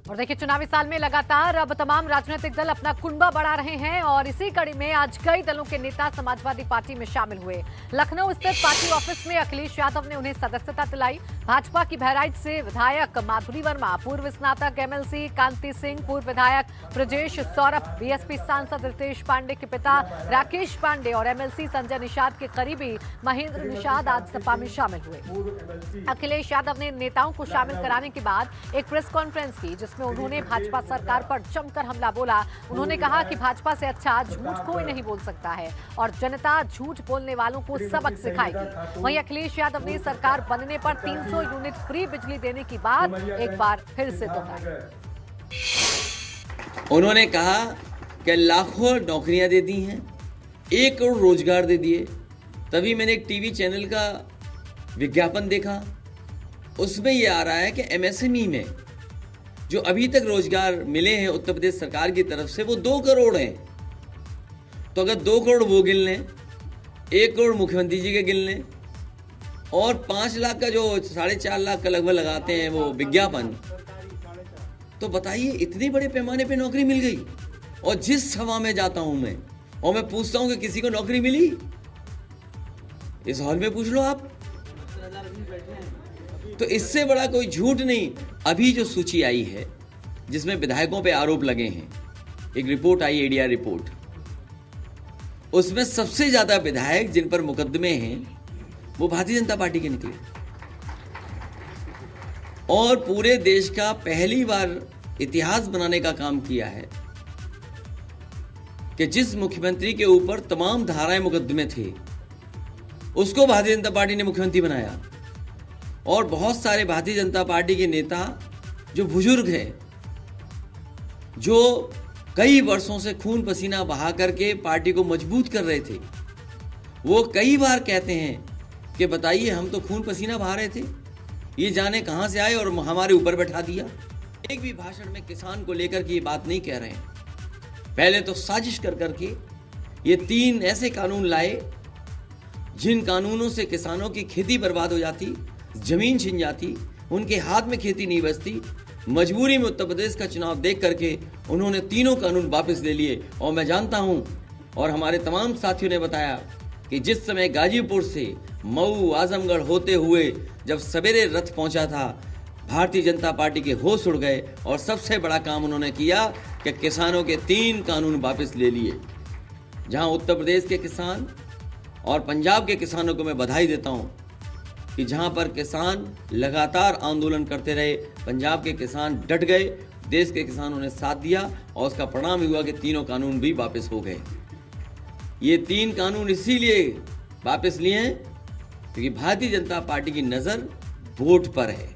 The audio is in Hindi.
और देखिए, चुनावी साल में लगातार अब तमाम राजनीतिक दल अपना कुनबा बढ़ा रहे हैं और इसी कड़ी में आज कई दलों के नेता समाजवादी पार्टी में शामिल हुए। लखनऊ स्थित पार्टी ऑफिस में अखिलेश यादव ने उन्हें सदस्यता दिलाई। भाजपा की बहराइच से विधायक माधुरी वर्मा, पूर्व स्नातक एमएलसी कांति सिंह, पूर्व विधायक ब्रजेश सौरभ, बीएसपी सांसद रितेश पांडे के पिता राकेश पांडे और एमएलसी संजय निषाद के करीबी महेंद्र निषाद आज सपा में शामिल हुए। अखिलेश यादव ने नेताओं को शामिल कराने के बाद एक प्रेस कॉन्फ्रेंस की, जिसमें उन्होंने भाजपा सरकार पर जमकर हमला बोला। उन्होंने कहा कि भाजपा से अच्छा झूठ कोई नहीं बोल सकता है और जनता झूठ बोलने वालों को सबक सिखाएगी। वहीं अखिलेश यादव ने सरकार बनने पर 300 यूनिट फ्री बिजली देने की बात एक बार फिर से दोहराई। उन्होंने कहा कि लाखों नौकरियां दे दी हैं, 1 करोड़ रोजगार दे दिए। तभी मैंने एक टीवी चैनल का विज्ञापन देखा, उसमें यह आ रहा है कि एमएसएमई में जो अभी तक रोजगार मिले हैं उत्तर प्रदेश सरकार की तरफ से, वो 2 करोड़ हैं। तो अगर 2 करोड़ वो गिन लें, 1 करोड़ मुख्यमंत्री जी के गिन लें और 5 लाख का जो 4.5 लाख का लगभग लगाते हैं वो विज्ञापन, तो बताइए इतने बड़े पैमाने पे नौकरी मिल गई। और जिस सभा में जाता हूं मैं और मैं पूछता हूं कि किसी को नौकरी मिली, इस हॉल में पूछ लो आप, तो इससे बड़ा कोई झूठ नहीं। अभी जो सूची आई है जिसमें विधायकों पे आरोप लगे हैं, एक रिपोर्ट आई, एडीआर रिपोर्ट, उसमें सबसे ज्यादा विधायक जिन पर मुकदमे हैं वो भारतीय जनता पार्टी के निकले। और पूरे देश का पहली बार इतिहास बनाने का काम किया है कि जिस मुख्यमंत्री के ऊपर तमाम धाराएं मुकदमे थे, उसको भारतीय जनता पार्टी ने मुख्यमंत्री बनाया। और बहुत सारे भारतीय जनता पार्टी के नेता जो बुजुर्ग हैं, जो कई वर्षों से खून पसीना बहा करके पार्टी को मजबूत कर रहे थे, वो कई बार कहते हैं कि बताइए हम तो खून पसीना बहा रहे थे, ये जाने कहां से आए और हमारे ऊपर बैठा दिया। एक भी भाषण में किसान को लेकर के ये बात नहीं कह रहे हैं। पहले तो साजिश कर करके ये 3 ऐसे कानून लाए जिन कानूनों से किसानों की खेती बर्बाद हो जाती, जमीन छिन जाती, उनके हाथ में खेती नहीं बचती। मजबूरी में उत्तर प्रदेश का चुनाव देख करके उन्होंने तीनों कानून वापस ले लिए। और मैं जानता हूं और हमारे तमाम साथियों ने बताया कि जिस समय गाजीपुर से मऊ आजमगढ़ होते हुए जब सवेरे रथ पहुंचा था, भारतीय जनता पार्टी के होश उड़ गए और सबसे बड़ा काम उन्होंने किया कि किसानों के 3 कानून वापस ले लिए। जहां उत्तर प्रदेश के किसान और पंजाब के किसानों को मैं बधाई देता हूं कि जहां पर किसान लगातार आंदोलन करते रहे, पंजाब के किसान डट गए, देश के किसानों ने साथ दिया और उसका परिणाम हुआ कि तीनों कानून भी वापस हो गए। ये 3 कानून इसीलिए वापस लिए हैं क्योंकि भारतीय जनता पार्टी की नज़र वोट पर है।